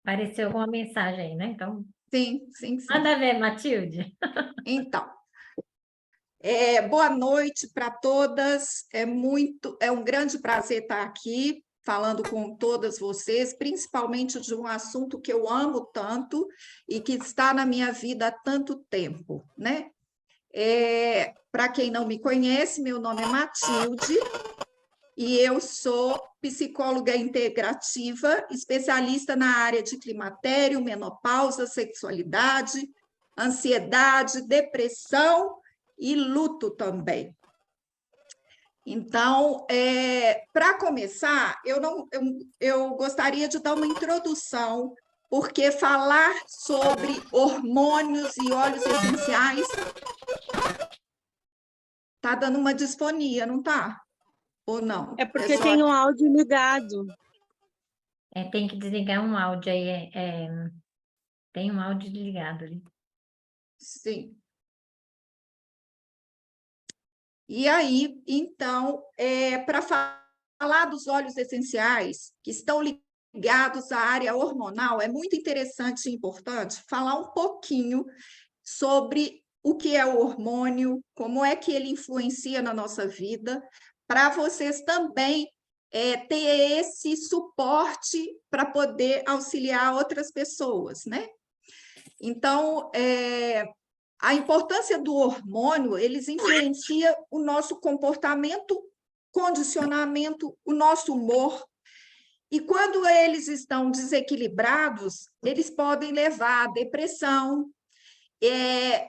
Apareceu alguma mensagem aí, né? Então, Sim, sim, sim. manda ver, Matilde. Então, boa noite para todas. É um grande prazer estar aqui falando com todas vocês, principalmente de um assunto que eu amo tanto e que está na minha vida há tanto tempo, né? Para quem não me conhece, meu nome é Matilde e eu sou psicóloga integrativa, especialista na área de climatério, menopausa, sexualidade, ansiedade, depressão e luto também. Então, para começar, eu gostaria de dar uma introdução, porque falar sobre hormônios e óleos essenciais está dando uma disfonia, não está? Ou não? É porque tem um áudio ligado. Tem que desligar um áudio aí. Tem um áudio ligado ali. Sim. E aí, então, para falar dos óleos essenciais que estão ligados à área hormonal, é muito interessante e importante falar um pouquinho sobre o que é o hormônio, como é que ele influencia na nossa vida, para vocês também ter esse suporte para poder auxiliar outras pessoas, né? Então, a importância do hormônio, eles influenciam o nosso comportamento, condicionamento, o nosso humor. E quando eles estão desequilibrados, eles podem levar à depressão,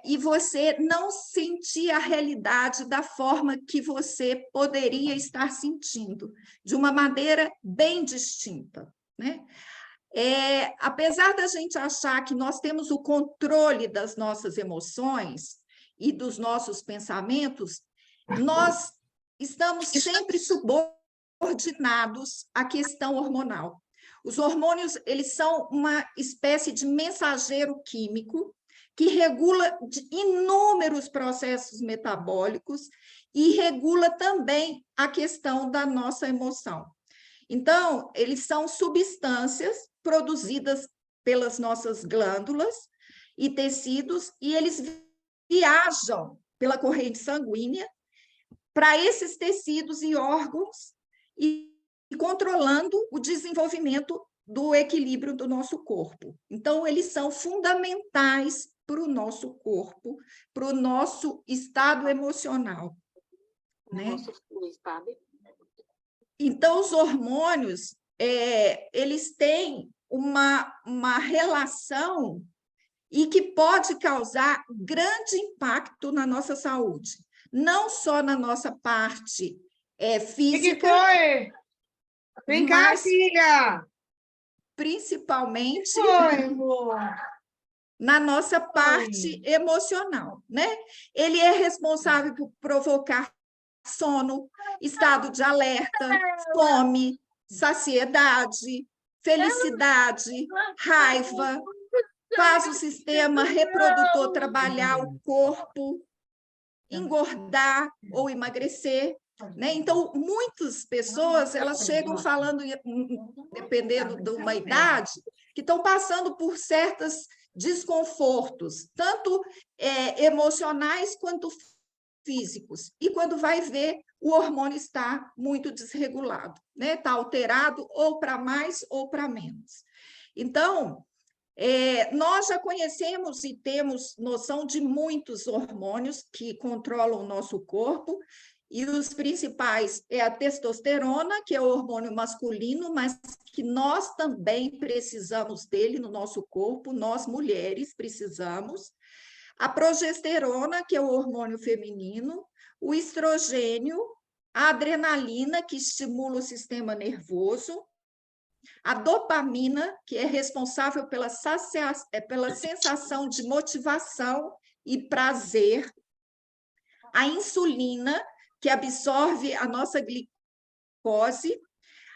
e você não sentir a realidade da forma que você poderia estar sentindo, de uma maneira bem distinta, né? Apesar da gente achar que nós temos o controle das nossas emoções e dos nossos pensamentos, nós estamos sempre subordinados à questão hormonal. Os hormônios, eles são uma espécie de mensageiro químico que regula inúmeros processos metabólicos e regula também a questão da nossa emoção. Então, eles são substâncias produzidas pelas nossas glândulas e tecidos, e eles viajam pela corrente sanguínea para esses tecidos e órgãos e controlando o desenvolvimento do equilíbrio do nosso corpo. Então, eles são fundamentais para o nosso corpo, para o nosso estado emocional. Né? Então, os hormônios, eles têm uma relação e que pode causar grande impacto na nossa saúde, não só na nossa parte física, que foi? Vem cá, filha! Principalmente foi, amor? Na nossa parte emocional, né? Ele é responsável por provocar sono, estado de alerta, fome, saciedade, felicidade, raiva, faz o sistema reprodutor trabalhar o corpo, engordar ou emagrecer, né? Então, muitas pessoas, elas chegam falando, dependendo de uma idade, que estão passando por certos desconfortos, tanto emocionais quanto físicos. E quando vai ver, o hormônio está muito desregulado, né? Está alterado ou para mais ou para menos. Então, nós já conhecemos e temos noção de muitos hormônios que controlam o nosso corpo, e os principais é a testosterona, que é o hormônio masculino, mas que nós também precisamos dele no nosso corpo, nós mulheres precisamos. A progesterona, que é o hormônio feminino, o estrogênio, a adrenalina, que estimula o sistema nervoso, a dopamina, que é responsável pela sensação de motivação e prazer, a insulina, que absorve a nossa glicose,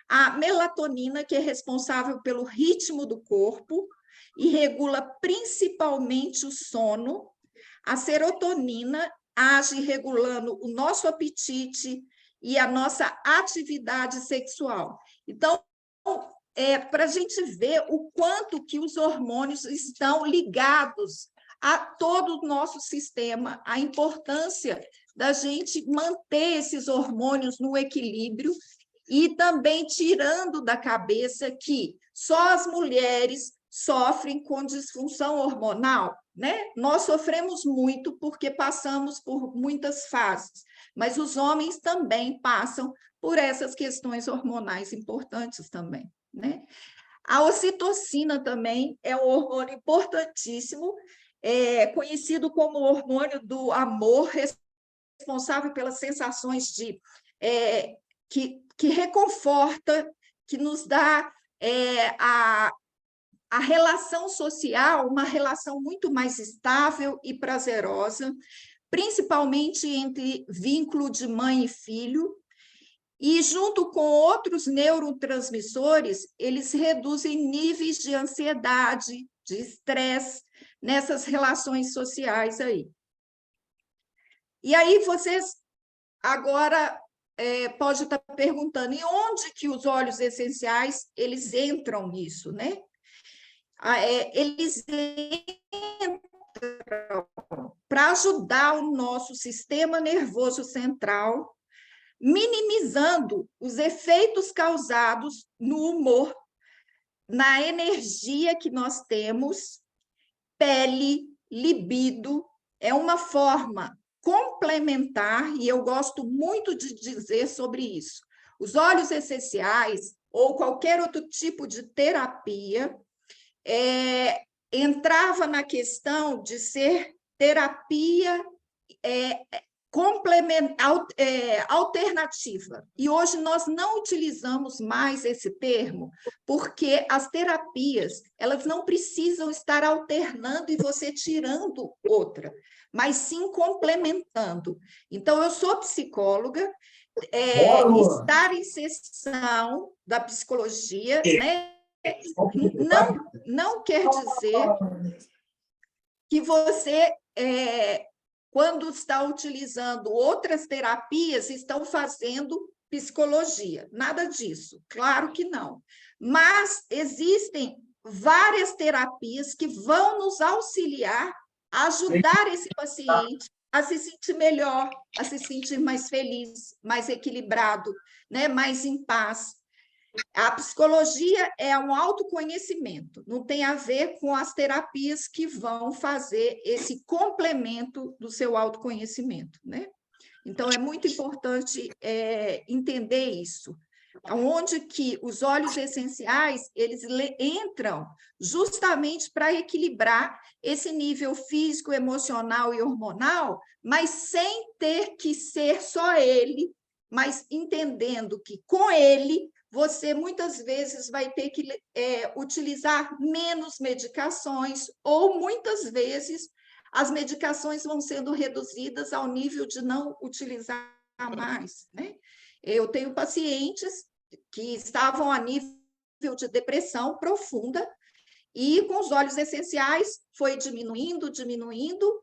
a melatonina, que é responsável pelo ritmo do corpo e regula principalmente o sono, a serotonina age regulando o nosso apetite e a nossa atividade sexual. Então, para a gente ver o quanto que os hormônios estão ligados a todo o nosso sistema, a importância da gente manter esses hormônios no equilíbrio e também tirando da cabeça que só as mulheres sofrem com disfunção hormonal, né? Nós sofremos muito porque passamos por muitas fases, mas os homens também passam por essas questões hormonais importantes também, né? A ocitocina também é um hormônio importantíssimo, conhecido como hormônio do amor, responsável pelas sensações que reconforta, que nos dá a relação social, uma relação muito mais estável e prazerosa, principalmente entre vínculo de mãe e filho, e junto com outros neurotransmissores, eles reduzem níveis de ansiedade, de estresse nessas relações sociais aí. E aí vocês agora pode estar perguntando, e onde que os óleos essenciais eles entram nisso, né? Eles entram para ajudar o nosso sistema nervoso central, minimizando os efeitos causados no humor, na energia que nós temos, pele, libido, é uma forma complementar, e eu gosto muito de dizer sobre isso. Os óleos essenciais, ou qualquer outro tipo de terapia, entrava na questão de ser terapia alternativa. E hoje nós não utilizamos mais esse termo, porque as terapias, elas não precisam estar alternando e você tirando outra, mas sim complementando. Então, eu sou psicóloga, estar em sessão da psicologia, né, não quer dizer que você, quando está utilizando outras terapias, estão fazendo psicologia. Nada disso, claro que não. Mas existem várias terapias que vão nos auxiliar a ajudar esse paciente a se sentir melhor, a se sentir mais feliz, mais equilibrado, né? Mais em paz. A psicologia é um autoconhecimento, não tem a ver com as terapias que vão fazer esse complemento do seu autoconhecimento, né? Então, é muito importante entender isso. Onde que os óleos essenciais, eles entram justamente para equilibrar esse nível físico, emocional e hormonal, mas sem ter que ser só ele, mas entendendo que com ele você muitas vezes vai ter que utilizar menos medicações, ou muitas vezes as medicações vão sendo reduzidas ao nível de não utilizar mais, né? Eu tenho pacientes que estavam a nível de depressão profunda, e com os óleos essenciais foi diminuindo,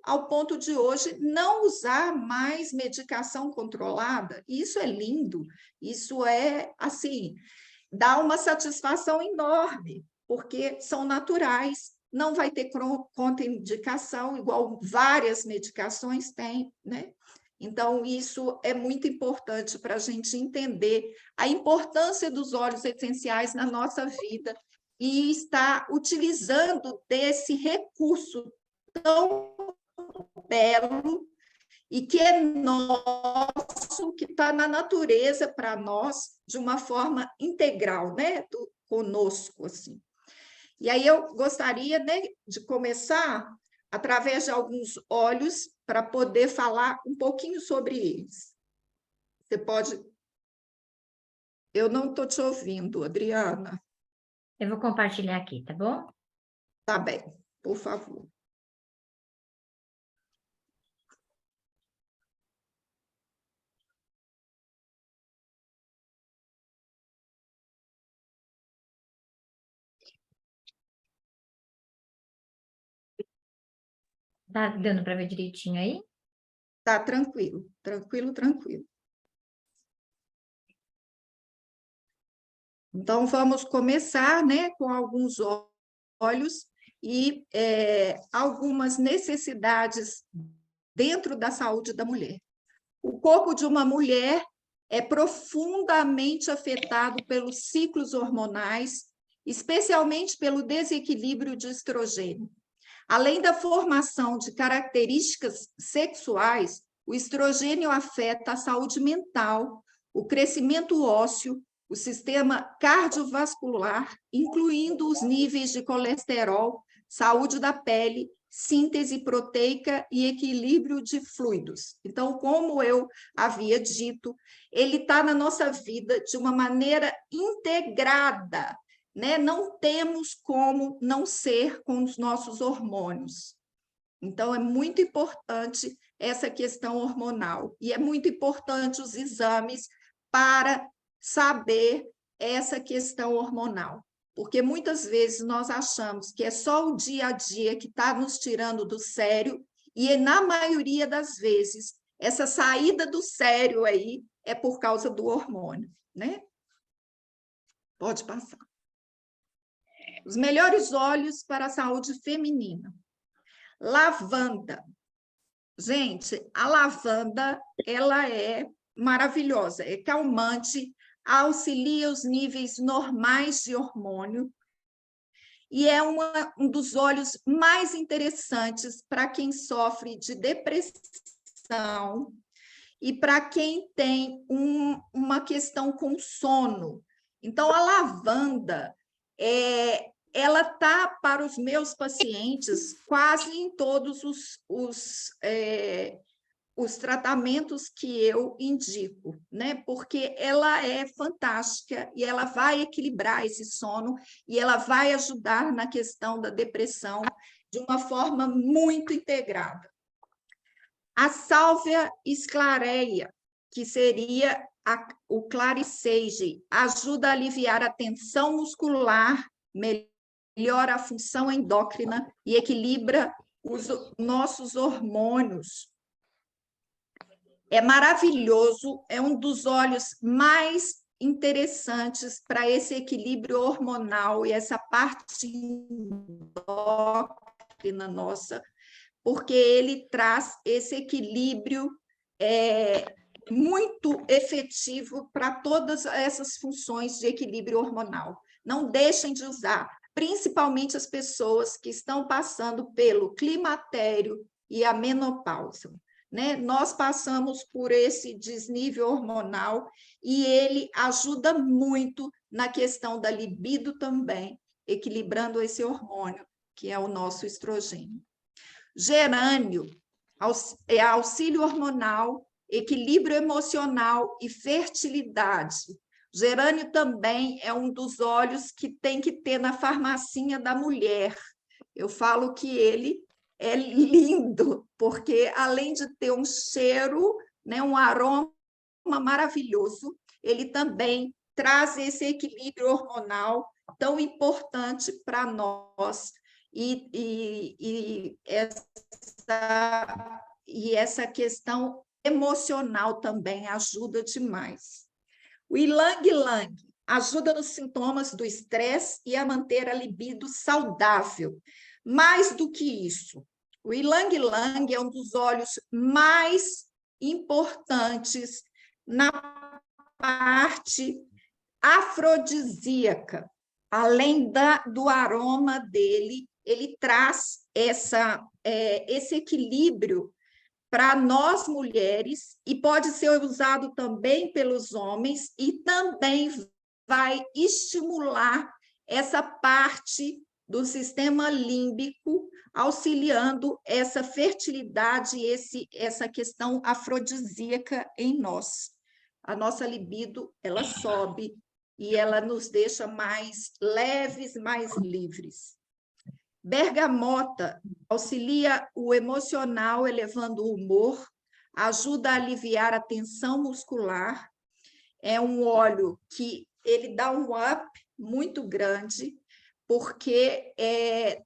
ao ponto de hoje não usar mais medicação controlada. Isso é lindo, isso é, assim, dá uma satisfação enorme, porque são naturais, não vai ter contraindicação, igual várias medicações têm, né? Então, isso é muito importante para a gente entender a importância dos óleos essenciais na nossa vida e estar utilizando desse recurso tão belo e que é nosso, que está na natureza para nós de uma forma integral, né? Conosco, assim. E aí eu gostaria, né, de começar através de alguns óleos para poder falar um pouquinho sobre eles. Você pode... Eu não estou te ouvindo, Adriana. Eu vou compartilhar aqui, tá bom? Tá bem, por favor. Tá dando para ver direitinho aí? Tá tranquilo, tranquilo. Então, vamos começar, né, com alguns óleos e algumas necessidades dentro da saúde da mulher. O corpo de uma mulher é profundamente afetado pelos ciclos hormonais, especialmente pelo desequilíbrio de estrogênio. Além da formação de características sexuais, o estrogênio afeta a saúde mental, o crescimento ósseo, o sistema cardiovascular, incluindo os níveis de colesterol, saúde da pele, síntese proteica e equilíbrio de fluidos. Então, como eu havia dito, ele está na nossa vida de uma maneira integrada, né? Não temos como não ser com os nossos hormônios. Então, é muito importante essa questão hormonal, e é muito importante os exames para saber essa questão hormonal, porque muitas vezes nós achamos que é só o dia a dia que está nos tirando do sério, e na maioria das vezes, essa saída do sério aí é por causa do hormônio, né? Pode passar. Os melhores óleos para a saúde feminina. Lavanda. Gente, a lavanda, ela é maravilhosa, é calmante, auxilia os níveis normais de hormônio e é um dos óleos mais interessantes para quem sofre de depressão e para quem tem uma questão com sono. Então, a lavanda, ela está para os meus pacientes quase em todos os tratamentos que eu indico, né? Porque ela é fantástica e ela vai equilibrar esse sono e ela vai ajudar na questão da depressão de uma forma muito integrada. A sálvia esclareia, que seria o Claricege, ajuda a aliviar a tensão muscular, melhora a função endócrina e equilibra os nossos hormônios. É maravilhoso, é um dos óleos mais interessantes para esse equilíbrio hormonal e essa parte endócrina nossa, porque ele traz esse equilíbrio muito efetivo para todas essas funções de equilíbrio hormonal. Não deixem de usar, principalmente as pessoas que estão passando pelo climatério e a menopausa, né? Nós passamos por esse desnível hormonal e ele ajuda muito na questão da libido também, equilibrando esse hormônio, que é o nosso estrogênio. Gerânio é auxílio hormonal, equilíbrio emocional e fertilidade. Gerânio também é um dos óleos que tem que ter na farmacinha da mulher. Eu falo que ele é lindo, porque além de ter um cheiro, né, um aroma maravilhoso, ele também traz esse equilíbrio hormonal tão importante para nós. E essa questão emocional também ajuda demais. O ilang-ilang ajuda nos sintomas do estresse e a manter a libido saudável. Mais do que isso, o ilang-ilang é um dos óleos mais importantes na parte afrodisíaca. Além do aroma dele, ele traz esse equilíbrio para nós mulheres e pode ser usado também pelos homens e também vai estimular essa parte do sistema límbico, auxiliando essa fertilidade e essa questão afrodisíaca em nós. A nossa libido, ela sobe e ela nos deixa mais leves, mais livres. Bergamota auxilia o emocional, elevando o humor, ajuda a aliviar a tensão muscular. É um óleo que ele dá um up muito grande, porque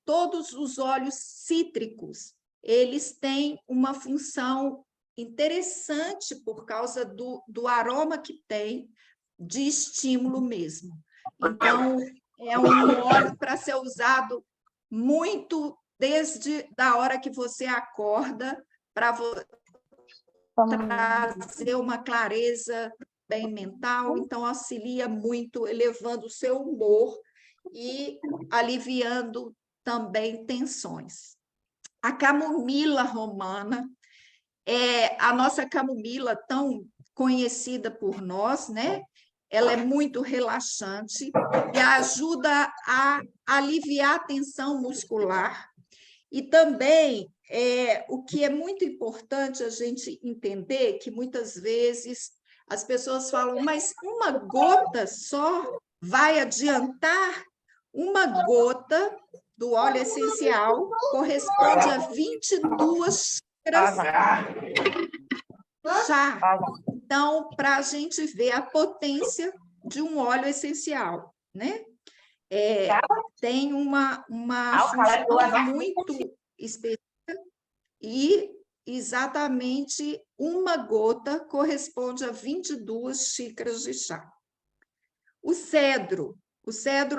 todos os óleos cítricos, eles têm uma função interessante por causa do aroma que tem, de estímulo mesmo. Então, é um óleo para ser usado muito desde a hora que você acorda, para trazer uma clareza bem mental, então auxilia muito, elevando o seu humor e aliviando também tensões. A camomila romana é a nossa camomila tão conhecida por nós, né? Ela é muito relaxante e ajuda a aliviar a tensão muscular. E também, o que é muito importante a gente entender, que muitas vezes as pessoas falam, mas uma gota só vai adiantar? Uma gota do óleo essencial corresponde a 22 xícaras chá. Então, para a gente ver a potência de um óleo essencial, né? Tem uma função muito específica e exatamente uma gota corresponde a 22 xícaras de chá. O cedro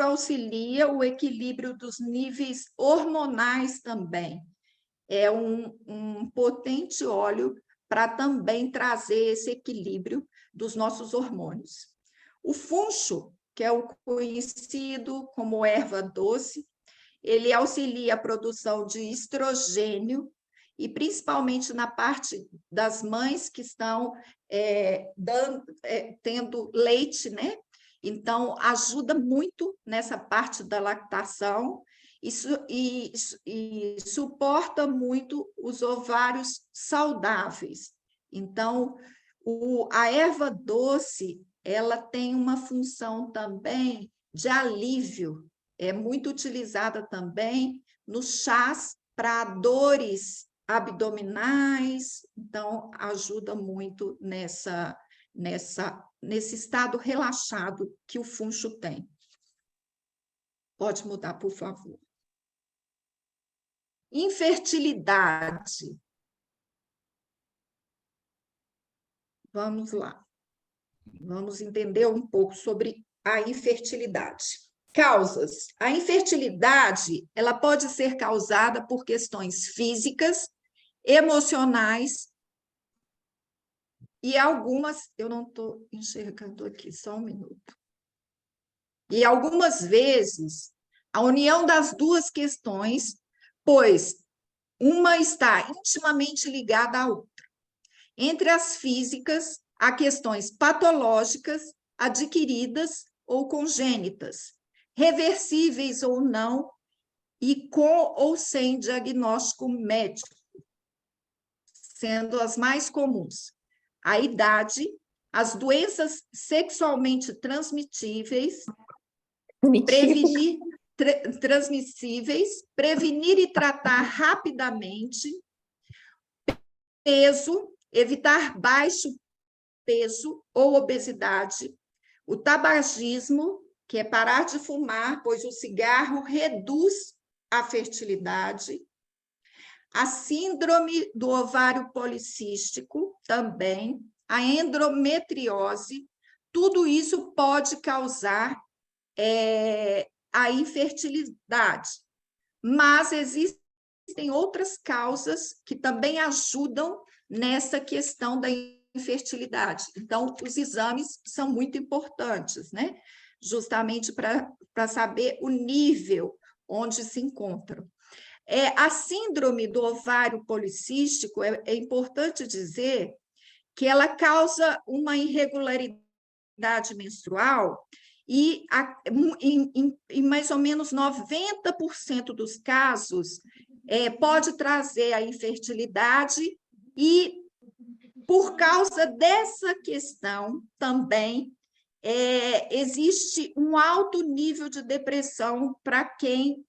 auxilia o equilíbrio dos níveis hormonais também. É um potente óleo para também trazer esse equilíbrio dos nossos hormônios. O funcho, que é o conhecido como erva doce, ele auxilia a produção de estrogênio, e principalmente na parte das mães que estão tendo leite, né? Então, ajuda muito nessa parte da lactação e suporta muito os ovários saudáveis. Então, a erva doce, ela tem uma função também de alívio, é muito utilizada também nos chás para dores abdominais, então ajuda muito nesse estado relaxado que o funcho tem. Pode mudar, por favor. Infertilidade. Vamos lá. Vamos entender um pouco sobre a infertilidade. Causas. A infertilidade, ela pode ser causada por questões físicas, emocionais e algumas, eu não estou enxergando aqui, só um minuto. E algumas vezes, a união das duas questões, pois uma está intimamente ligada à outra. Entre as físicas, há questões patológicas, adquiridas ou congênitas, reversíveis ou não, e com ou sem diagnóstico médico, sendo as mais comuns. A idade, as doenças sexualmente transmissíveis, prevenir e tratar rapidamente, peso, evitar baixo peso ou obesidade, o tabagismo, que é parar de fumar, pois o cigarro reduz a fertilidade, a síndrome do ovário policístico também, a endometriose, tudo isso pode causar a infertilidade, mas existem outras causas que também ajudam nessa questão da infertilidade. Então, os exames são muito importantes, né? Justamente para saber o nível onde se encontram. A síndrome do ovário policístico, é importante dizer que ela causa uma irregularidade menstrual e em mais ou menos 90% dos casos pode trazer a infertilidade e, por causa dessa questão também, existe um alto nível de depressão para quem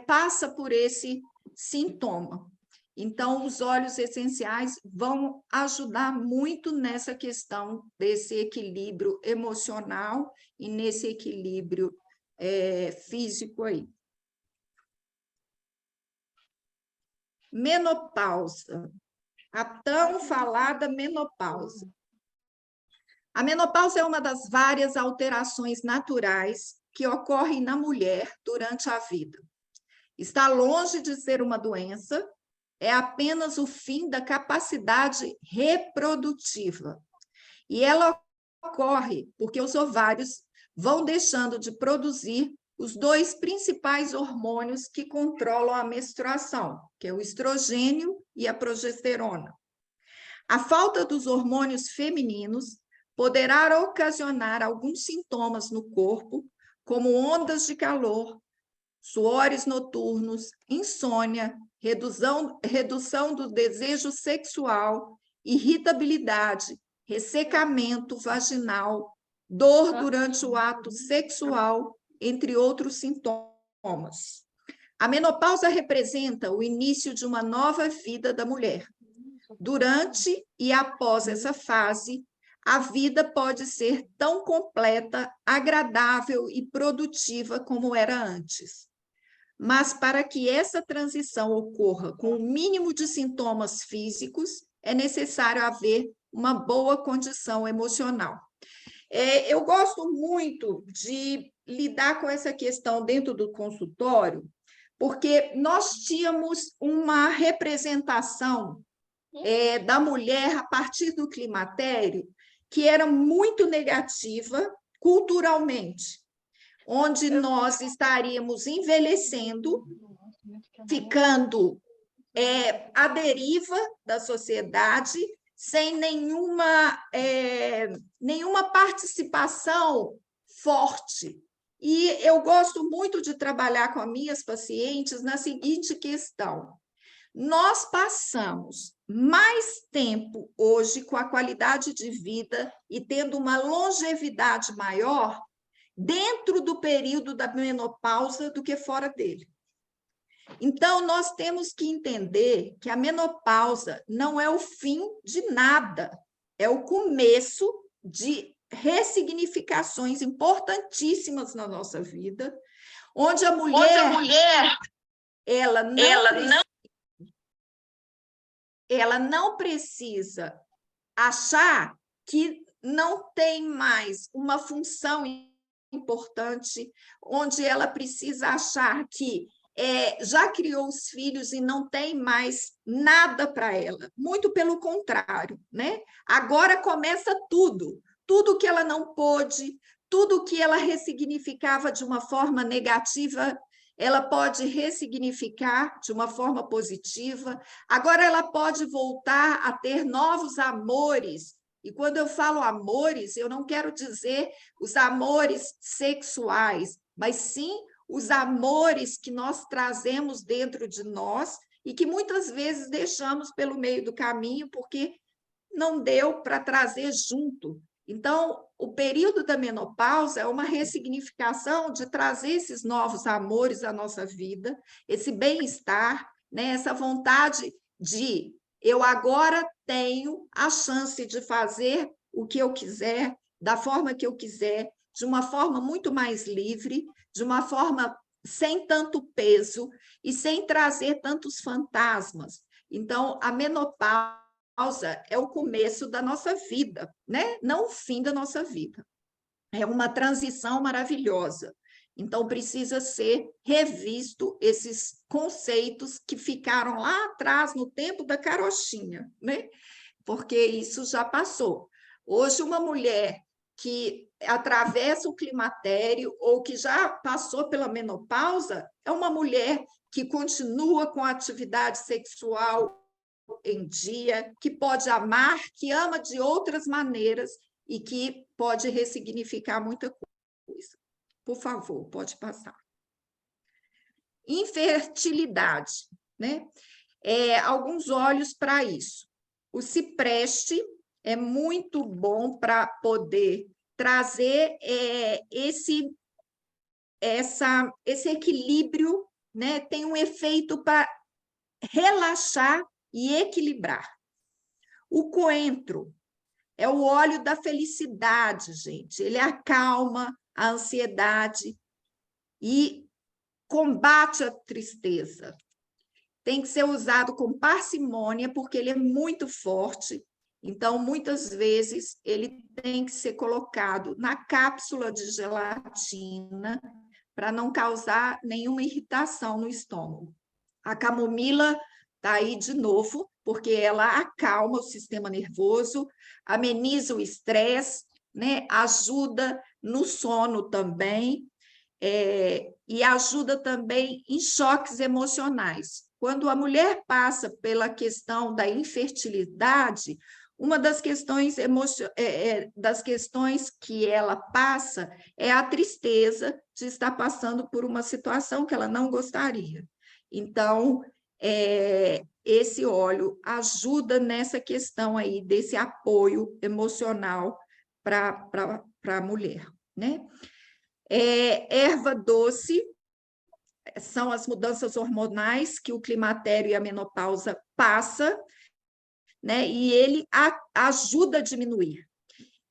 passa por esse sintoma. Então, os óleos essenciais vão ajudar muito nessa questão desse equilíbrio emocional e nesse equilíbrio físico aí. Menopausa, a tão falada menopausa. A menopausa é uma das várias alterações naturais que ocorrem na mulher durante a vida. Está longe de ser uma doença, é apenas o fim da capacidade reprodutiva. E ela ocorre porque os ovários vão deixando de produzir os dois principais hormônios que controlam a menstruação, que é o estrogênio e a progesterona. A falta dos hormônios femininos poderá ocasionar alguns sintomas no corpo, como ondas de calor, suores noturnos, insônia, redução do desejo sexual, irritabilidade, ressecamento vaginal, dor durante o ato sexual, entre outros sintomas. A menopausa representa o início de uma nova vida da mulher. Durante e após essa fase, a vida pode ser tão completa, agradável e produtiva como era antes. Mas para que essa transição ocorra com o mínimo de sintomas físicos, é necessário haver uma boa condição emocional. Eu gosto muito de lidar com essa questão dentro do consultório, porque nós tínhamos uma representação da mulher a partir do climatério que era muito negativa culturalmente, onde nós estaríamos envelhecendo, ficando à deriva da sociedade, sem nenhuma participação forte. E eu gosto muito de trabalhar com as minhas pacientes na seguinte questão: nós passamos mais tempo hoje com a qualidade de vida e tendo uma longevidade maior dentro do período da menopausa do que fora dele. Então, nós temos que entender que a menopausa não é o fim de nada, é o começo de ressignificações importantíssimas na nossa vida, onde a mulher ela não precisa achar que não tem mais uma função importante, onde ela precisa achar que já criou os filhos e não tem mais nada para ela. Muito pelo contrário, né? Agora começa tudo que ela não pôde, tudo que ela ressignificava de uma forma negativa, ela pode ressignificar de uma forma positiva. Agora ela pode voltar a ter novos amores. E quando eu falo amores, eu não quero dizer os amores sexuais, mas sim os amores que nós trazemos dentro de nós e que muitas vezes deixamos pelo meio do caminho porque não deu para trazer junto. Então, o período da menopausa é uma ressignificação de trazer esses novos amores à nossa vida, esse bem-estar, né? Essa vontade de eu agora tenho a chance de fazer o que eu quiser, da forma que eu quiser, de uma forma muito mais livre, de uma forma sem tanto peso e sem trazer tantos fantasmas. Então, a menopausa é o começo da nossa vida, né? Não o fim da nossa vida. É uma transição maravilhosa. Então, precisa ser revisto esses conceitos que ficaram lá atrás, no tempo da carochinha, né? Porque isso já passou. Hoje, uma mulher que atravessa o climatério ou que já passou pela menopausa é uma mulher que continua com a atividade sexual em dia, que pode amar, que ama de outras maneiras e que pode ressignificar muita coisa. Por favor, pode passar. Infertilidade, né? Alguns olhos para isso. O cipreste é muito bom para poder trazer esse equilíbrio, né? Tem um efeito para relaxar e equilibrar. O coentro é o óleo da felicidade, gente. Ele acalma a ansiedade e combate a tristeza. Tem que ser usado com parcimônia, porque ele é muito forte Então, muitas vezes, ele tem que ser colocado na cápsula de gelatina para não causar nenhuma irritação no estômago. A camomila está aí de novo, porque ela acalma o sistema nervoso, ameniza o estresse, né? Ajuda no sono também, e ajuda também em choques emocionais. Quando a mulher passa pela questão da infertilidade, uma das questões que ela passa é a tristeza de estar passando por uma situação que ela não gostaria. Então, esse óleo ajuda nessa questão aí, desse apoio emocional para a mulher, né? Erva doce são as mudanças hormonais que o climatério e a menopausa passa, né? E ele ajuda a diminuir.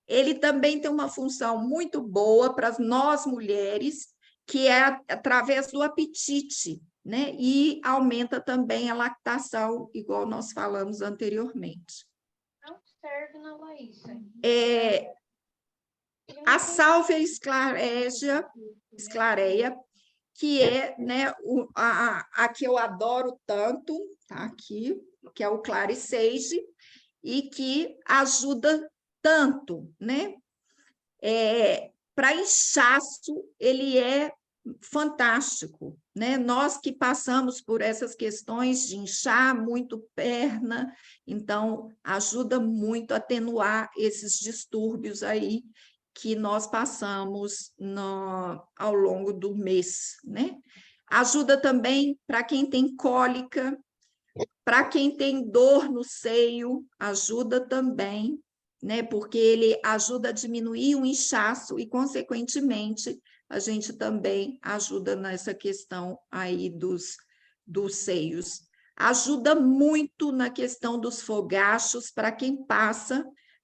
Ele também tem uma função muito boa para nós mulheres, que é através do apetite, né? E aumenta também a lactação, igual nós falamos anteriormente. Não serve na Laísa. A sálvia esclareia, que é, né, a que eu adoro tanto, tá aqui, que é o Clary Sage, e que ajuda tanto, né? Para inchaço, ele é fantástico, né? Nós que passamos por essas questões de inchar muito perna, então ajuda muito a atenuar esses distúrbios aí que nós passamos ao longo do mês, né? Ajuda também para quem tem cólica, para quem tem dor no seio, ajuda também, né? Porque ele ajuda a diminuir o inchaço e, consequentemente, a gente também ajuda nessa questão aí dos seios. Ajuda muito na questão dos fogachos para quem passa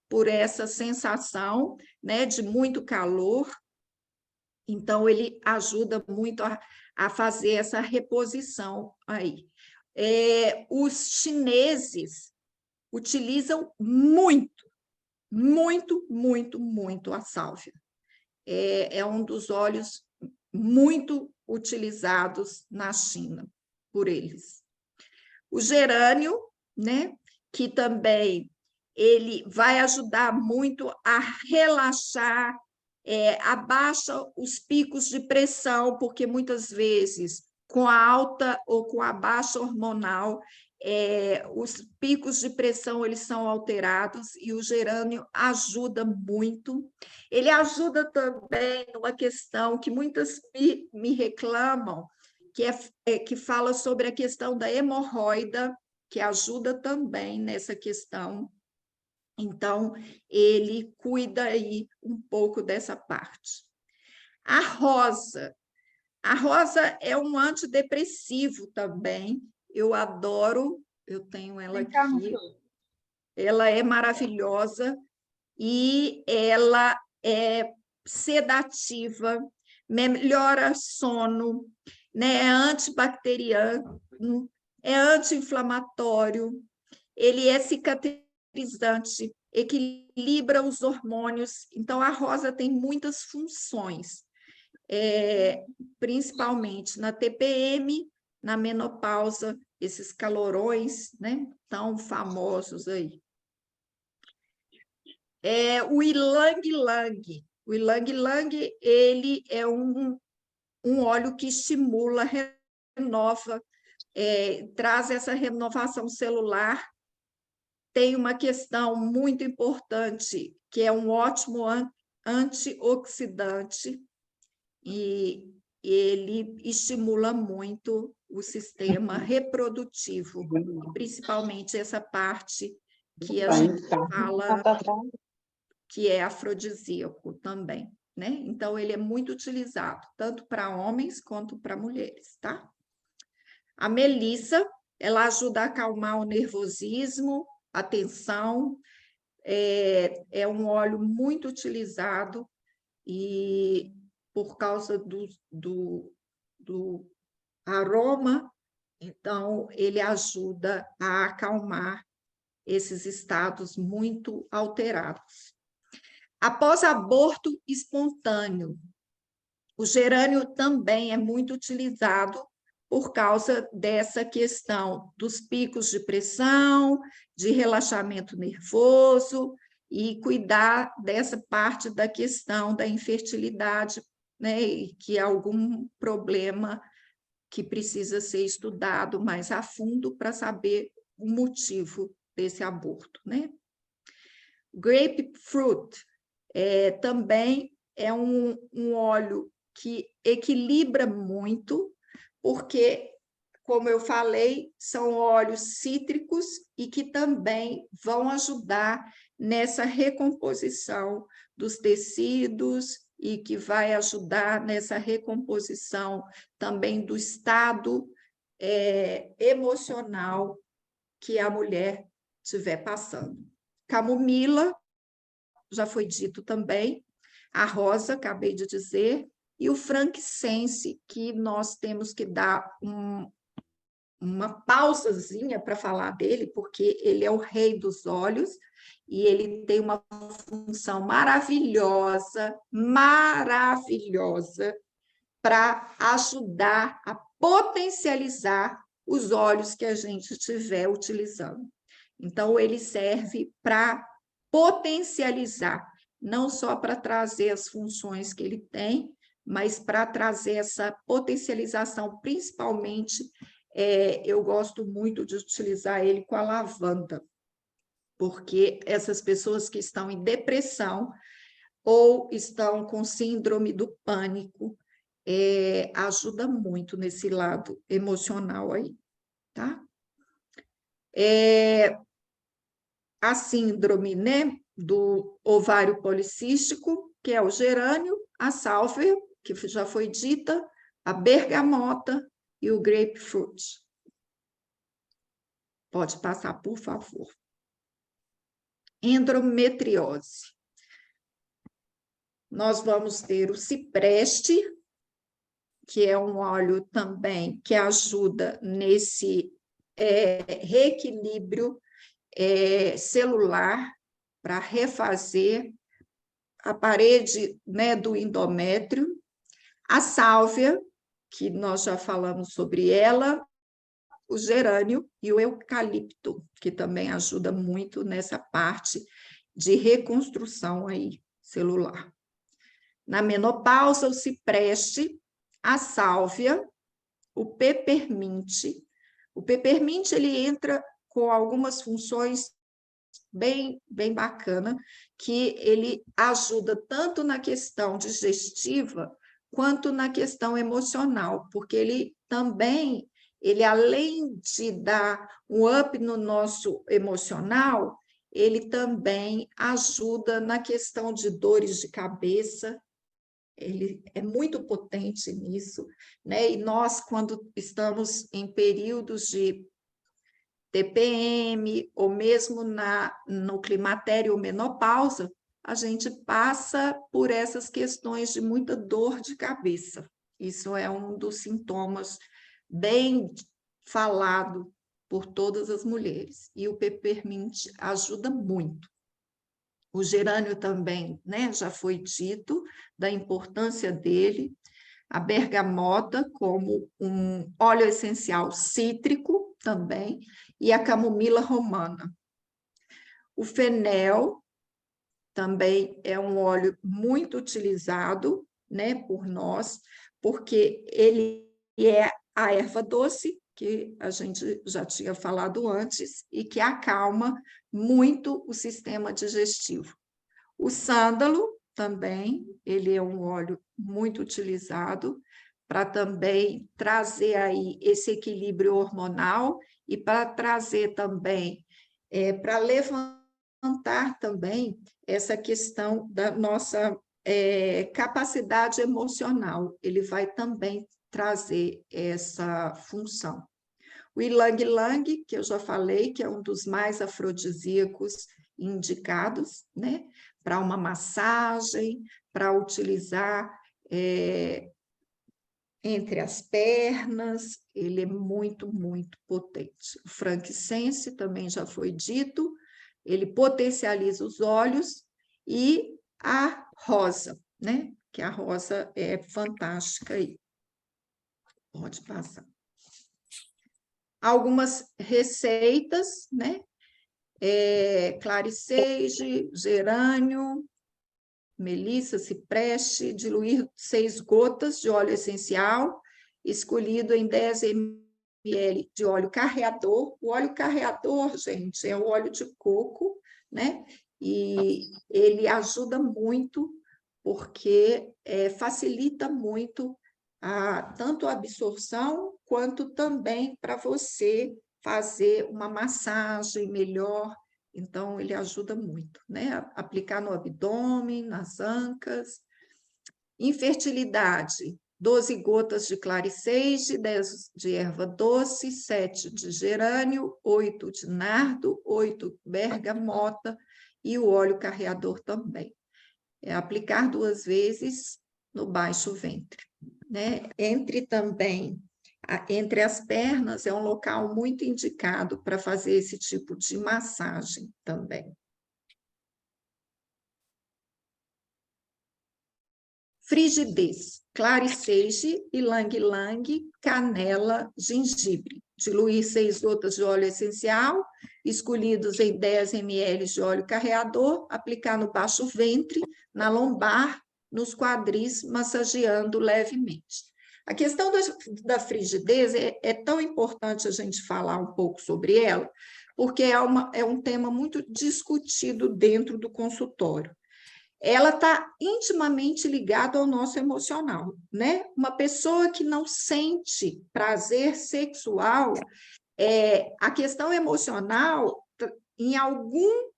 por essa sensação, né, de muito calor. Então, ele ajuda muito a fazer essa reposição aí. Os chineses utilizam muito, muito, muito, muito a sálvia. É um dos óleos muito utilizados na China por eles. O gerânio, né, que também ele vai ajudar muito a relaxar, abaixa os picos de pressão, porque muitas vezes, com a alta ou com a baixa hormonal, os picos de pressão eles são alterados e o gerânio ajuda muito. Ele ajuda também numa questão que muitas me reclamam, que fala sobre a questão da hemorroida, que ajuda também nessa questão. Então, ele cuida aí um pouco dessa parte. A rosa é um antidepressivo também, eu adoro, eu tenho ela aqui, ela é maravilhosa e ela é sedativa, melhora sono, né? É antibacteriano, é anti-inflamatório, ele é cicatrizante, equilibra os hormônios. Então, a rosa tem muitas funções, principalmente na TPM, na menopausa, esses calorões, né, tão famosos aí. O ilang-ilang. O ilang-ilang, ele é um óleo que estimula, renova, traz essa renovação celular. Tem uma questão muito importante, que é um ótimo antioxidante, e ele estimula muito o sistema reprodutivo, principalmente essa parte que a gente fala que é afrodisíaco também, né? Então, ele é muito utilizado, tanto para homens quanto para mulheres, tá? A melissa, ela ajuda a acalmar o nervosismo, a tensão, é um óleo muito utilizado e por causa do aroma, então ele ajuda a acalmar esses estados muito alterados. Após aborto espontâneo, o gerânio também é muito utilizado por causa dessa questão dos picos de pressão, de relaxamento nervoso e cuidar dessa parte da questão da infertilidade, né, e que é algum problema que precisa ser estudado mais a fundo para saber o motivo desse aborto, né? Grapefruit também é um óleo que equilibra muito, porque, como eu falei, são óleos cítricos e que também vão ajudar nessa recomposição dos tecidos e que vai ajudar nessa recomposição também do estado emocional que a mulher estiver passando. Camomila, já foi dito também, a rosa, acabei de dizer, e o frankincense, que nós temos que dar uma pausazinha para falar dele, porque ele é o rei dos óleos, e ele tem uma função maravilhosa, maravilhosa, para ajudar a potencializar os óleos que a gente estiver utilizando. Então, ele serve para potencializar, não só para trazer as funções que ele tem, mas para trazer essa potencialização, principalmente, eu gosto muito de utilizar ele com a lavanda, porque essas pessoas que estão em depressão ou estão com síndrome do pânico, ajuda muito nesse lado emocional aí, tá? A síndrome, né, do ovário policístico, que é o gerânio, a sálvia, que já foi dita, a bergamota e o grapefruit. Pode passar, por favor. Endometriose. Nós vamos ter o cipreste, que é um óleo também que ajuda nesse reequilíbrio celular para refazer a parede, né, do endométrio. A sálvia, que nós já falamos sobre ela, o gerânio e o eucalipto, que também ajuda muito nessa parte de reconstrução aí celular. Na menopausa, o cipreste, a sálvia, o peperminte. O peperminte, ele entra com algumas funções bem bacana, que ele ajuda tanto na questão digestiva quanto na questão emocional, porque ele também, além de dar um up no nosso emocional, ele também ajuda na questão de dores de cabeça, ele é muito potente nisso, né? E nós, quando estamos em períodos de TPM, ou mesmo no climatério ou menopausa, a gente passa por essas questões de muita dor de cabeça. Isso é um dos sintomas bem falado por todas as mulheres. E o peperminte ajuda muito. O gerânio também, né, já foi dito da importância dele. A bergamota como um óleo essencial cítrico também, e a camomila romana. O fenel também é um óleo muito utilizado, né, por nós, porque ele é a erva doce, que a gente já tinha falado antes, e que acalma muito o sistema digestivo. O sândalo também, ele é um óleo muito utilizado para também trazer aí esse equilíbrio hormonal e para trazer também, para levantar também essa questão da nossa capacidade emocional. Ele vai também trazer essa função. O ilang-ilang, que eu já falei, que é um dos mais afrodisíacos indicados, né? Para uma massagem, para utilizar entre as pernas, ele é muito potente. O frankincense também já foi dito, ele potencializa os olhos, e a rosa, né? Que a rosa é fantástica aí. Pode passar. Algumas receitas, né? Clariceide, gerânio, melissa, cipreste, diluir 6 gotas de óleo essencial, escolhido em 10 ml de óleo carreador. O óleo carreador, gente, é o óleo de coco, né? E ele ajuda muito, porque facilita muito tanto a absorção, quanto também para você fazer uma massagem melhor. Então, ele ajuda muito, né? Aplicar no abdômen, nas ancas. Infertilidade, 12 gotas de clariceide, 10 de erva doce, 7 de gerânio, 8 de nardo, 8 bergamota e o óleo carreador também. Aplicar 2 vezes no baixo ventre, né? Entre as pernas, é um local muito indicado para fazer esse tipo de massagem também. Frigidez, clariceide, ylang-ylang, canela, gengibre. Diluir 6 gotas de óleo essencial, escolhidos em 10 ml de óleo carreador, aplicar no baixo ventre, na lombar, nos quadris, massageando levemente. A questão da frigidez é tão importante a gente falar um pouco sobre ela, porque é um tema muito discutido dentro do consultório. Ela está intimamente ligada ao nosso emocional, né? Uma pessoa que não sente prazer sexual, a questão emocional, em algum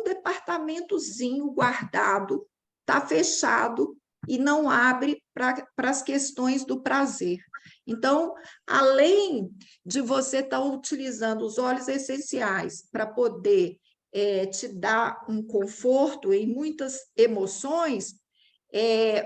departamentozinho guardado, está fechado e não abre para as questões do prazer. Então, além de você estar utilizando os óleos essenciais para poder te dar um conforto em muitas emoções,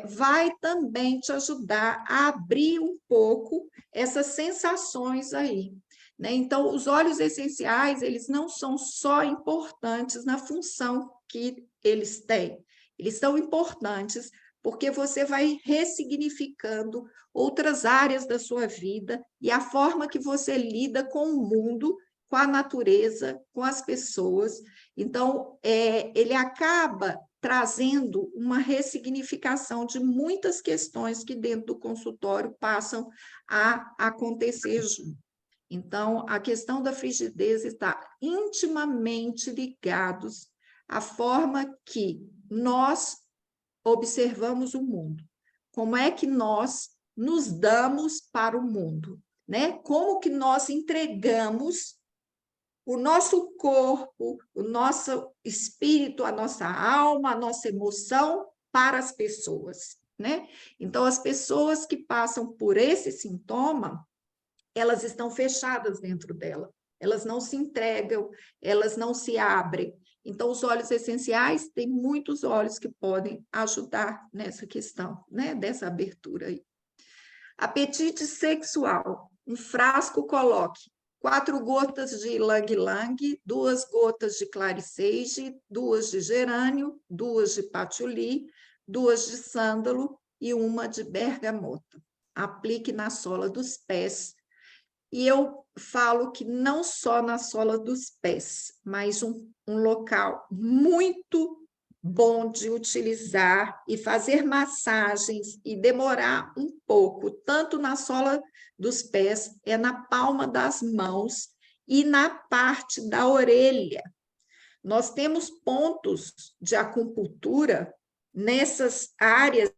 vai também te ajudar a abrir um pouco essas sensações aí, né? Então, os óleos essenciais, eles não são só importantes na função que eles têm, eles são importantes porque você vai ressignificando outras áreas da sua vida e a forma que você lida com o mundo, com a natureza, com as pessoas. Então, ele acaba trazendo uma ressignificação de muitas questões que dentro do consultório passam a acontecer junto. Então, a questão da frigidez está intimamente ligados à forma que nós observamos o mundo. Como é que nós nos damos para o mundo, né? Como que nós entregamos o nosso corpo, o nosso espírito, a nossa alma, a nossa emoção para as pessoas, né? Então, as pessoas que passam por esse sintoma, elas estão fechadas dentro dela, elas não se entregam, elas não se abrem. Então, os óleos essenciais, tem muitos óleos que podem ajudar nessa questão, né? Dessa abertura aí. Apetite sexual. Um frasco, coloque 4 gotas de ylang-ylang, 2 gotas de clariceide, 2 de gerânio, 2 de patchouli, 2 de sândalo e 1 de bergamota. Aplique na sola dos pés. E eu falo que não só na sola dos pés, mas um local muito bom de utilizar e fazer massagens e demorar um pouco, tanto na sola dos pés, na palma das mãos e na parte da orelha. Nós temos pontos de acupuntura nessas áreas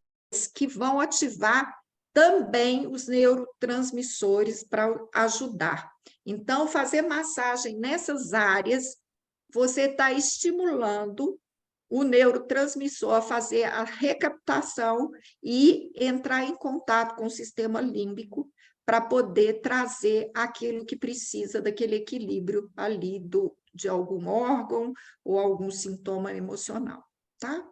que vão ativar também os neurotransmissores para ajudar. Então, fazer massagem nessas áreas, você está estimulando o neurotransmissor a fazer a recaptação e entrar em contato com o sistema límbico para poder trazer aquilo que precisa daquele equilíbrio ali de algum órgão ou algum sintoma emocional, tá?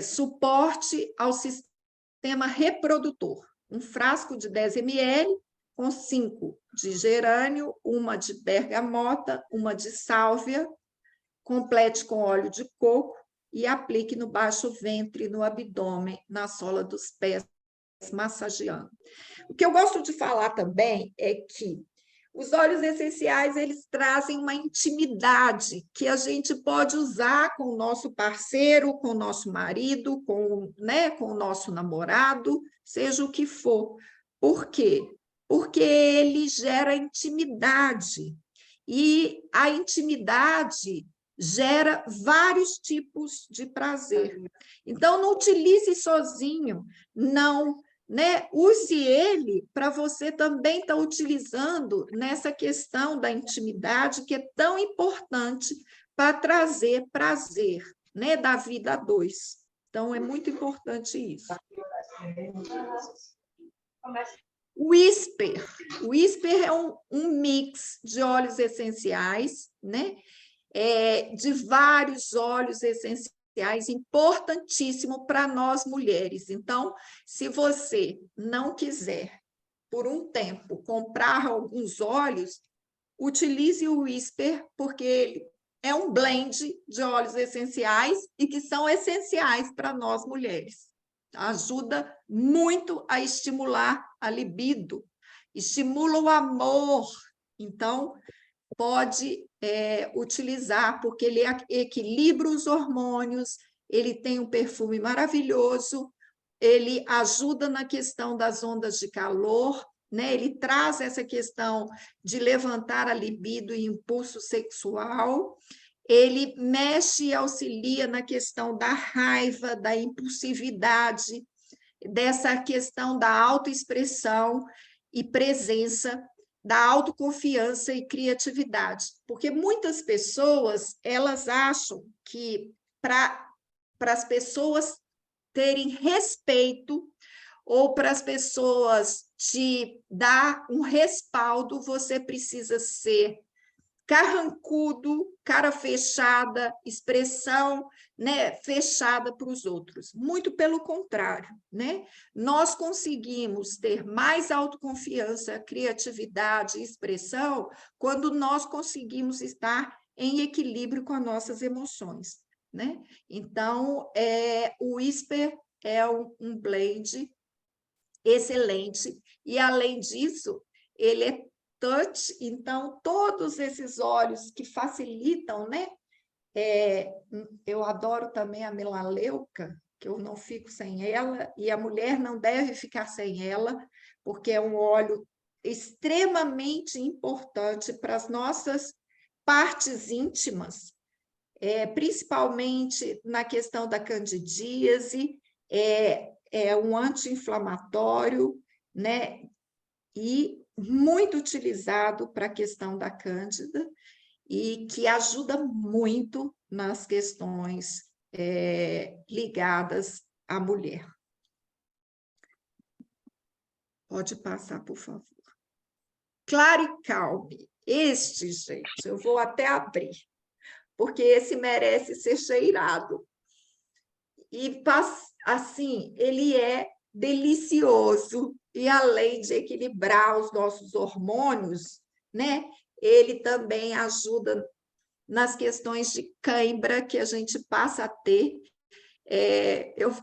Suporte ao sistema reprodutor. Um frasco de 10 ml, com 5 de gerânio, uma de bergamota, uma de sálvia, complete com óleo de coco e aplique no baixo ventre, no abdômen, na sola dos pés, massageando. O que eu gosto de falar também é que os óleos essenciais, eles trazem uma intimidade que a gente pode usar com o nosso parceiro, com o nosso marido, com o nosso namorado, seja o que for. Por quê? Porque ele gera intimidade. E a intimidade gera vários tipos de prazer. Então, não utilize sozinho, não, né? Use ele para você também estar utilizando nessa questão da intimidade, que é tão importante para trazer prazer, né? Da vida a dois. Então, é muito importante isso. O Whisper é um mix de óleos essenciais, né? De vários óleos essenciais, importantíssimo para nós mulheres. Então, se você não quiser, por um tempo, comprar alguns óleos, utilize o Whisper, porque ele é um blend de óleos essenciais e que são essenciais para nós mulheres. Ajuda muito a estimular a libido, estimula o amor. Então, pode utilizar, porque ele equilibra os hormônios, ele tem um perfume maravilhoso, ele ajuda na questão das ondas de calor, né? Ele traz essa questão de levantar a libido e impulso sexual, ele mexe e auxilia na questão da raiva, da impulsividade, dessa questão da autoexpressão e presença, da autoconfiança e criatividade. Porque muitas pessoas, elas acham que para as pessoas terem respeito ou para as pessoas te dar um respaldo, você precisa ser carrancudo, cara fechada, expressão, né, fechada para os outros. Muito pelo contrário, né? Nós conseguimos ter mais autoconfiança, criatividade e expressão quando nós conseguimos estar em equilíbrio com as nossas emoções, né? Então, o Whisper é um blend excelente, e além disso, ele é touch, então todos esses óleos que facilitam, né? Eu adoro também a melaleuca, que eu não fico sem ela, e a mulher não deve ficar sem ela, porque é um óleo extremamente importante para as nossas partes íntimas, principalmente na questão da candidíase, é um anti-inflamatório, né? E muito utilizado para a questão da cândida e que ajuda muito nas questões ligadas à mulher. Pode passar, por favor. Claro e Calme. Este, gente, eu vou até abrir, porque esse merece ser cheirado. E, assim, ele é delicioso, e além de equilibrar os nossos hormônios, né, ele também ajuda nas questões de cãibra que a gente passa a ter.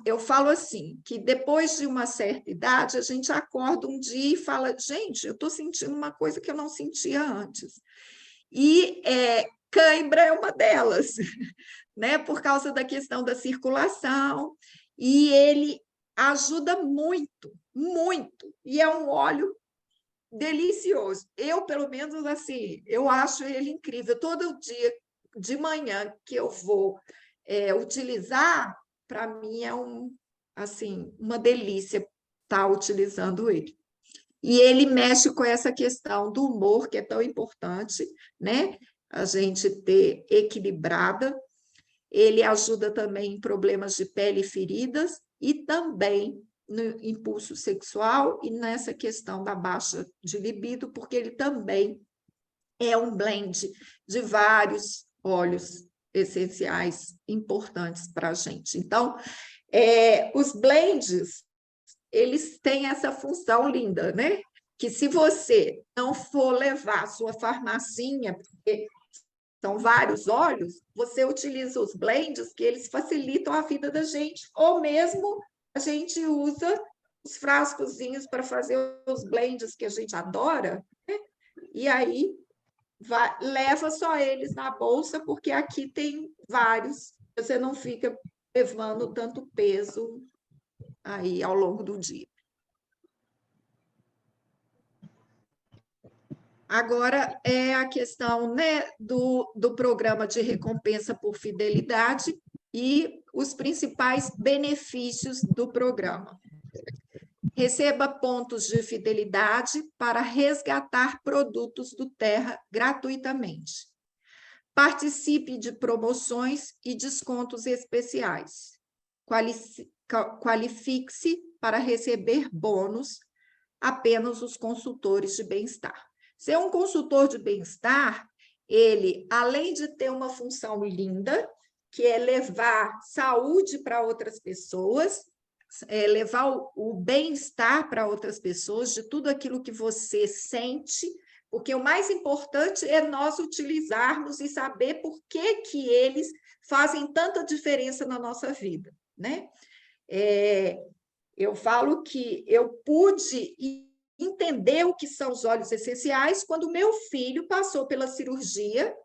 Eu falo assim, que depois de uma certa idade, a gente acorda um dia e fala, gente, eu estou sentindo uma coisa que eu não sentia antes. E cãibra é uma delas, né, por causa da questão da circulação, e ele ajuda muito, muito, e é um óleo delicioso. Eu, pelo menos, assim, eu acho ele incrível. Todo dia de manhã que eu vou utilizar, para mim é assim, uma delícia estar utilizando ele. E ele mexe com essa questão do humor, que é tão importante, né? A gente ter equilibrada. Ele ajuda também em problemas de pele e feridas, e também no impulso sexual e nessa questão da baixa de libido, porque ele também é um blend de vários óleos essenciais importantes para a gente. Então, os blends, eles têm essa função linda, né? que se você não for levar a sua farmacinha, porque são vários óleos, você utiliza os blends, que eles facilitam a vida da gente, ou mesmo a gente usa os frascozinhos para fazer os blends que a gente adora, né? E aí leva só eles na bolsa, porque aqui tem vários, você não fica levando tanto peso aí ao longo do dia. Agora, é a questão, né, do programa de recompensa por fidelidade e os principais benefícios do programa. Receba pontos de fidelidade para resgatar produtos do Terra gratuitamente. Participe de promoções e descontos especiais. Qualifique-se para receber bônus apenas os consultores de bem-estar. Ser um consultor de bem-estar, ele, além de ter uma função linda, que é levar saúde para outras pessoas, levar o bem-estar para outras pessoas, de tudo aquilo que você sente, porque o mais importante é nós utilizarmos e saber por que eles fazem tanta diferença na nossa vida, né? Eu falo que eu pude entender o que são os óleos essenciais quando meu filho passou pela cirurgia,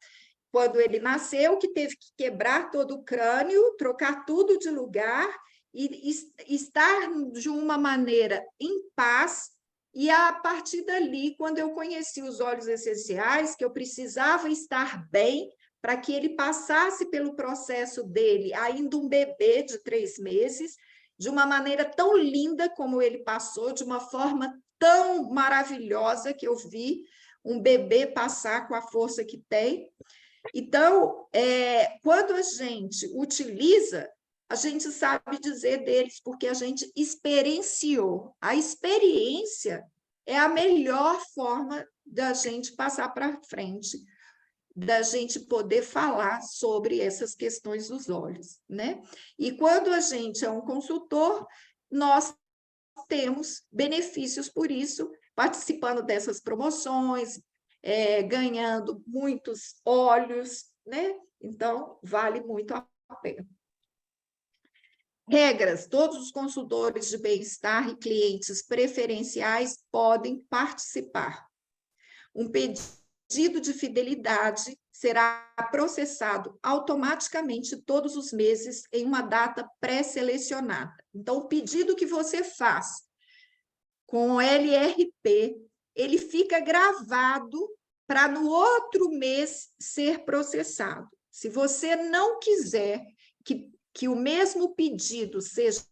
quando ele nasceu, que teve que quebrar todo o crânio, trocar tudo de lugar e estar de uma maneira em paz. E a partir dali, quando eu conheci os óleos essenciais, que eu precisava estar bem para que ele passasse pelo processo dele, ainda um bebê de 3 meses, de uma maneira tão linda como ele passou, de uma forma tão maravilhosa que eu vi um bebê passar com a força que tem. Então, quando a gente utiliza, a gente sabe dizer deles, porque a gente experienciou. A experiência é a melhor forma da gente passar para frente, da gente poder falar sobre essas questões dos olhos, né? E quando a gente é um consultor, nós temos benefícios por isso, participando dessas promoções, ganhando muitos óleos, né? Então, vale muito a pena. Regras: todos os consultores de bem-estar e clientes preferenciais podem participar. Um pedido de fidelidade será processado automaticamente todos os meses em uma data pré-selecionada. Então, o pedido que você faz com o LRP, ele fica gravado para no outro mês ser processado. Se você não quiser que o mesmo pedido seja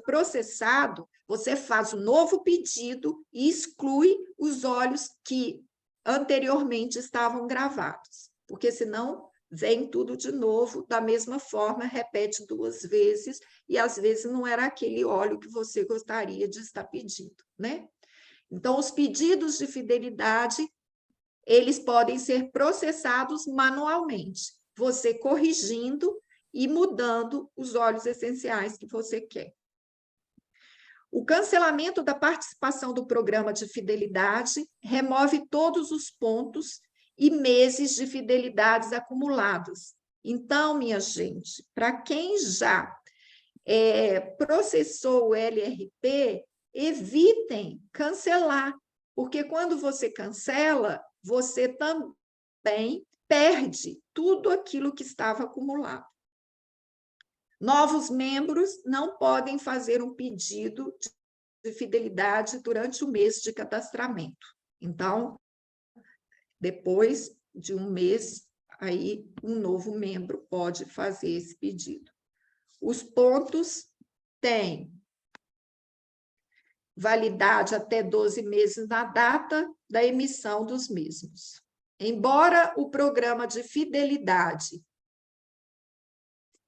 processado, você faz um novo pedido e exclui os óleos que anteriormente estavam gravados, porque senão vem tudo de novo, da mesma forma, repete 2 vezes, e às vezes não era aquele óleo que você gostaria de estar pedindo, né? Então, os pedidos de fidelidade, eles podem ser processados manualmente, você corrigindo e mudando os óleos essenciais que você quer. O cancelamento da participação do programa de fidelidade remove todos os pontos e meses de fidelidades acumulados. Então, minha gente, para quem já processou o LRP, evitem cancelar, porque quando você cancela, você também perde tudo aquilo que estava acumulado. Novos membros não podem fazer um pedido de fidelidade durante o mês de cadastramento. Então, depois de um mês, aí um novo membro pode fazer esse pedido. Os pontos têm validade até 12 meses na data da emissão dos mesmos. Embora o programa de fidelidade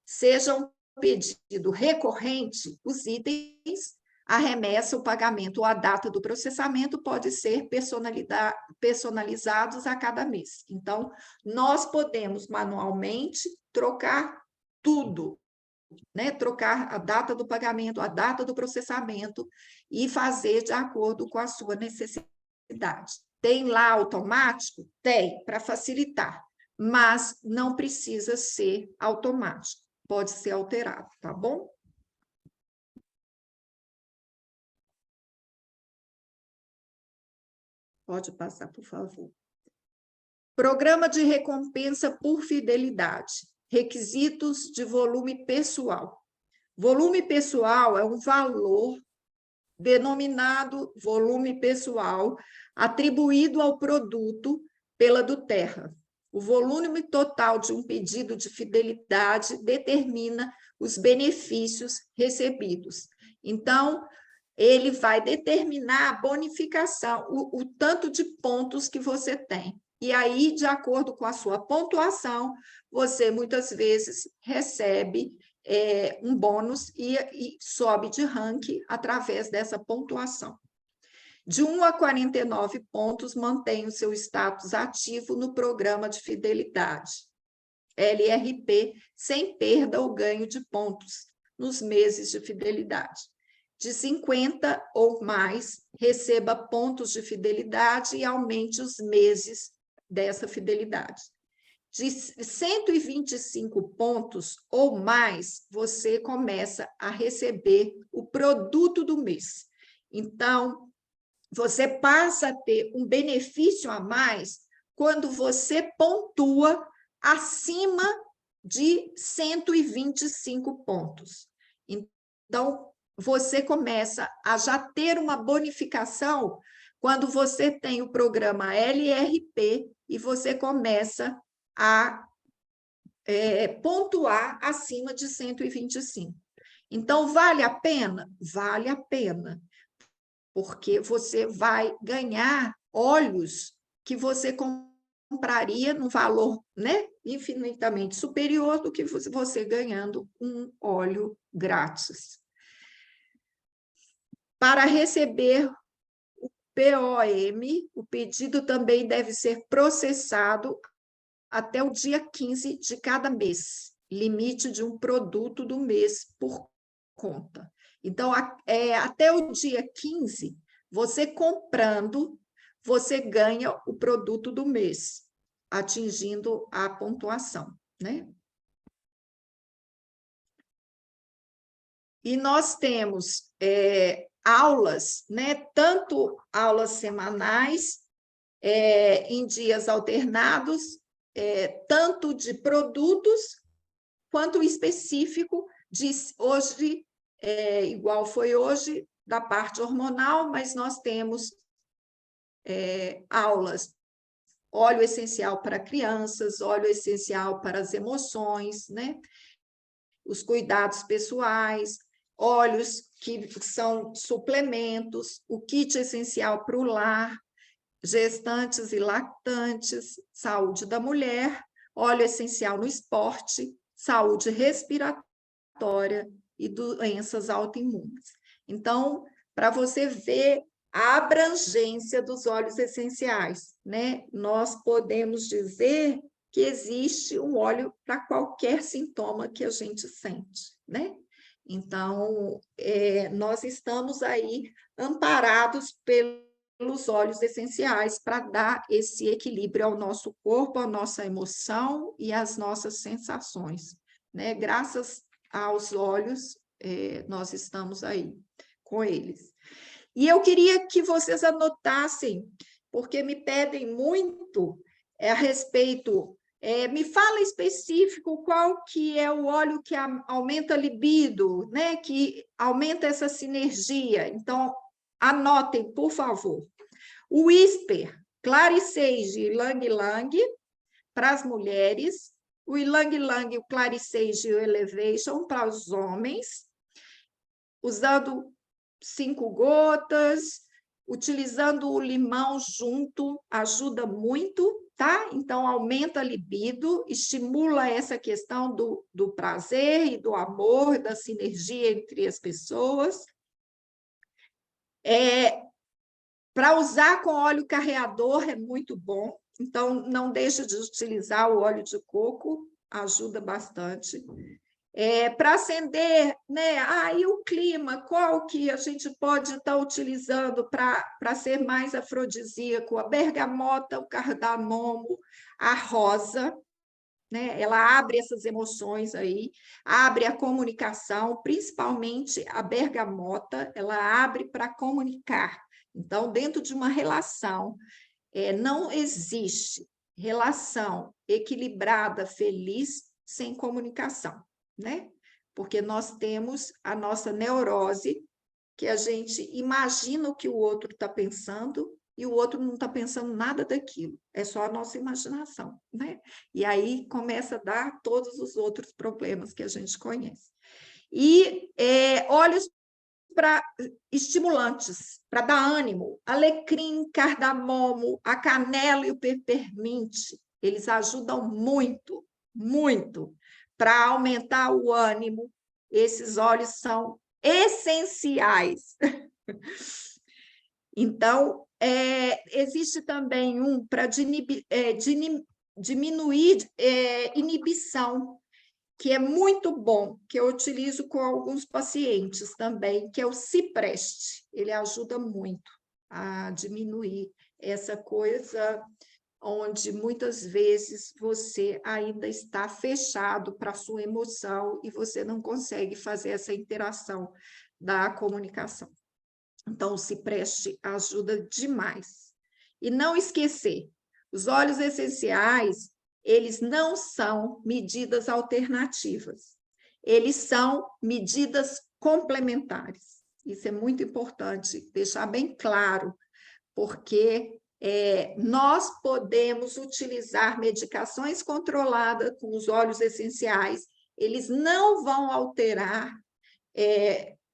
seja um pedido recorrente, os itens, a remessa, o pagamento ou a data do processamento pode ser personalizados a cada mês. Então, nós podemos manualmente trocar tudo, né? Trocar a data do pagamento, a data do processamento e fazer de acordo com a sua necessidade. Tem lá automático? Tem, para facilitar, mas não precisa ser automático, pode ser alterado, tá bom? Pode passar, por favor. Programa de recompensa por fidelidade. Requisitos de volume pessoal. Volume pessoal é um valor denominado volume pessoal atribuído ao produto pela Duterra. O volume total de um pedido de fidelidade determina os benefícios recebidos. Então, ele vai determinar a bonificação, o tanto de pontos que você tem. E aí, de acordo com a sua pontuação, você muitas vezes recebe um bônus e sobe de ranking através dessa pontuação. De 1 a 49 pontos, mantém o seu status ativo no programa de fidelidade, LRP, sem perda ou ganho de pontos nos meses de fidelidade. De 50 ou mais, receba pontos de fidelidade e aumente os meses dessa fidelidade. De 125 pontos ou mais, você começa a receber o produto do mês. Então, você passa a ter um benefício a mais quando você pontua acima de 125 pontos. Então, você começa a já ter uma bonificação quando você tem o programa LRP e você começa a pontuar acima de 125. Então, vale a pena? Vale a pena, porque você vai ganhar óleos que você compraria num valor, né, infinitamente superior do que você ganhando um óleo grátis. Para receber o POM, o pedido também deve ser processado até o dia 15 de cada mês, limite de um produto do mês por conta. Então, até o dia 15, você comprando, você ganha o produto do mês, atingindo a pontuação, né? E nós temos aulas, né? Tanto aulas semanais, em dias alternados, tanto de produtos quanto específico de hoje, igual foi hoje, da parte hormonal, mas nós temos aulas, óleo essencial para crianças, óleo essencial para as emoções, né? Os cuidados pessoais, óleos que são suplementos, o kit essencial para o lar, gestantes e lactantes, saúde da mulher, óleo essencial no esporte, saúde respiratória e doenças autoimunes. Então, para você ver a abrangência dos óleos essenciais, né? Nós podemos dizer que existe um óleo para qualquer sintoma que a gente sente, né? Então, nós estamos aí amparados pelos óleos essenciais para dar esse equilíbrio ao nosso corpo, à nossa emoção e às nossas sensações, né? Graças aos óleos, nós estamos aí com eles. E eu queria que vocês anotassem, porque me pedem muito a respeito, me fala específico qual que é o óleo que aumenta a libido, né? Que aumenta essa sinergia. Então, anotem, por favor. O Whisper, Clarisage e Lang Lang, para as mulheres. O Lang Lang, o Clarisage e o Elevation, para os homens. Usando 5 gotas, utilizando o limão junto, ajuda muito, tá? Então, aumenta a libido, estimula essa questão do prazer e do amor, da sinergia entre as pessoas. Para usar com óleo carreador é muito bom, então não deixe de utilizar o óleo de coco, ajuda bastante. Para acender, né? E o clima, qual que a gente pode estar utilizando para ser mais afrodisíaco? A bergamota, o cardamomo, a rosa, né? Ela abre essas emoções aí, abre a comunicação, principalmente a bergamota, ela abre para comunicar. Então, dentro de uma relação, não existe relação equilibrada, feliz, sem comunicação, né? Porque nós temos a nossa neurose, que a gente imagina o que o outro está pensando e o outro não está pensando nada daquilo, é só a nossa imaginação, né? E aí começa a dar todos os outros problemas que a gente conhece. E óleos para estimulantes, para dar ânimo, alecrim, cardamomo, a canela e o peppermint, eles ajudam muito, muito para aumentar o ânimo. Esses óleos são essenciais. Então, existe também um para diminuir inibição, que é muito bom, que eu utilizo com alguns pacientes também, que é o cipreste. Ele ajuda muito a diminuir essa coisa onde muitas vezes você ainda está fechado para a sua emoção e você não consegue fazer essa interação da comunicação. Então, o cipreste ajuda demais. E não esquecer, os óleos essenciais, eles não são medidas alternativas, eles são medidas complementares. Isso é muito importante deixar bem claro, porque nós podemos utilizar medicações controladas com os óleos essenciais, eles não vão alterar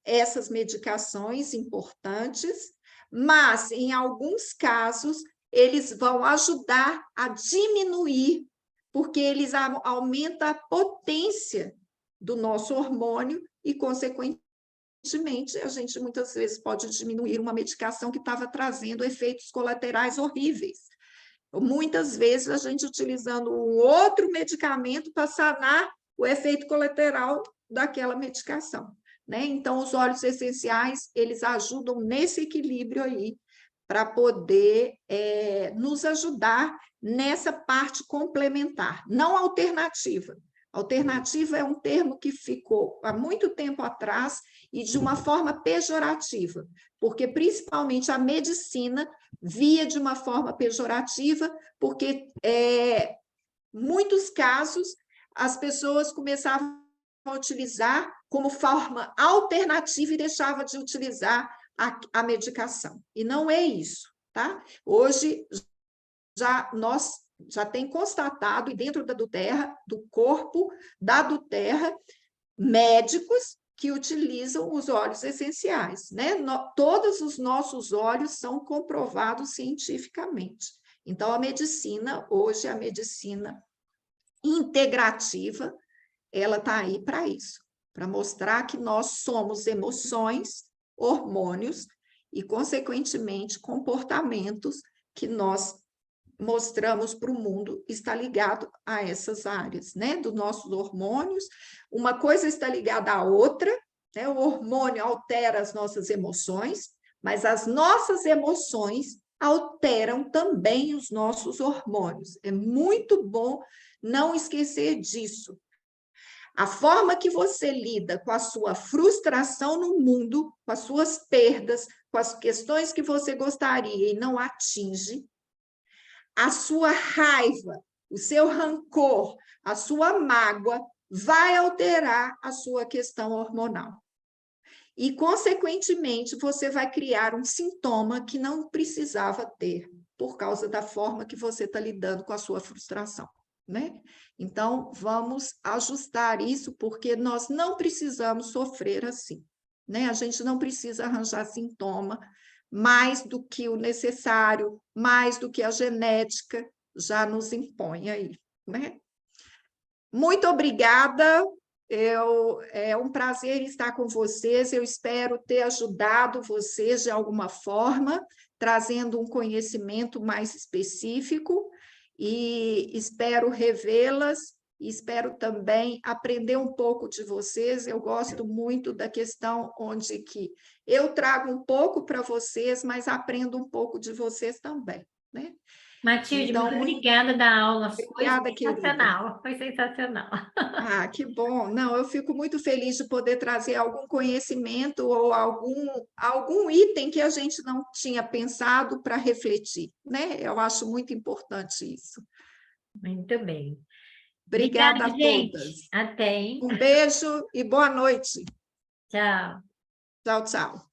essas medicações importantes, mas, em alguns casos, eles vão ajudar a diminuir, porque eles aumentam a potência do nosso hormônio e, consequentemente, a gente muitas vezes pode diminuir uma medicação que estava trazendo efeitos colaterais horríveis. Muitas vezes, a gente utilizando um outro medicamento para sanar o efeito colateral daquela medicação, né? Então, os óleos essenciais, eles ajudam nesse equilíbrio aí, para poder nos ajudar nessa parte complementar, não alternativa. Alternativa é um termo que ficou há muito tempo atrás e de uma forma pejorativa, porque principalmente a medicina via de uma forma pejorativa, porque muitos casos as pessoas começavam a utilizar como forma alternativa e deixava de utilizar a medicação. E não é isso, tá? Hoje, nós já tem constatado, e dentro da Duterra, do corpo da Duterra, médicos que utilizam os óleos essenciais, né? Todos os nossos óleos são comprovados cientificamente. Então, a medicina, hoje, a medicina integrativa, ela está aí para isso, para mostrar que nós somos emoções, hormônios e, consequentemente, comportamentos que nós mostramos para o mundo está ligado a essas áreas, né? Dos nossos hormônios. Uma coisa está ligada à outra, né? O hormônio altera as nossas emoções, mas as nossas emoções alteram também os nossos hormônios. É muito bom não esquecer disso. A forma que você lida com a sua frustração no mundo, com as suas perdas, com as questões que você gostaria e não atinge, a sua raiva, o seu rancor, a sua mágoa vai alterar a sua questão hormonal. E, consequentemente, você vai criar um sintoma que não precisava ter, por causa da forma que você está lidando com a sua frustração, né? Então, vamos ajustar isso, porque nós não precisamos sofrer assim, né? A gente não precisa arranjar sintoma mais do que o necessário, mais do que a genética já nos impõe aí, né? Muito obrigada, é um prazer estar com vocês, eu espero ter ajudado vocês de alguma forma, trazendo um conhecimento mais específico, e espero revê-las e espero também aprender um pouco de vocês. Eu gosto muito da questão onde que eu trago um pouco para vocês, mas aprendo um pouco de vocês também, né? Matilde, Então, muito obrigada da aula. Foi obrigada, querida. sensacional, foi sensacional. Ah, que bom. Não, eu fico muito feliz de poder trazer algum conhecimento ou algum item que a gente não tinha pensado para refletir, né? Eu acho muito importante isso. Muito bem. Obrigada Obrigada, a gente. todas. Até, hein? Um beijo e boa noite. Tchau. Tchau, tchau.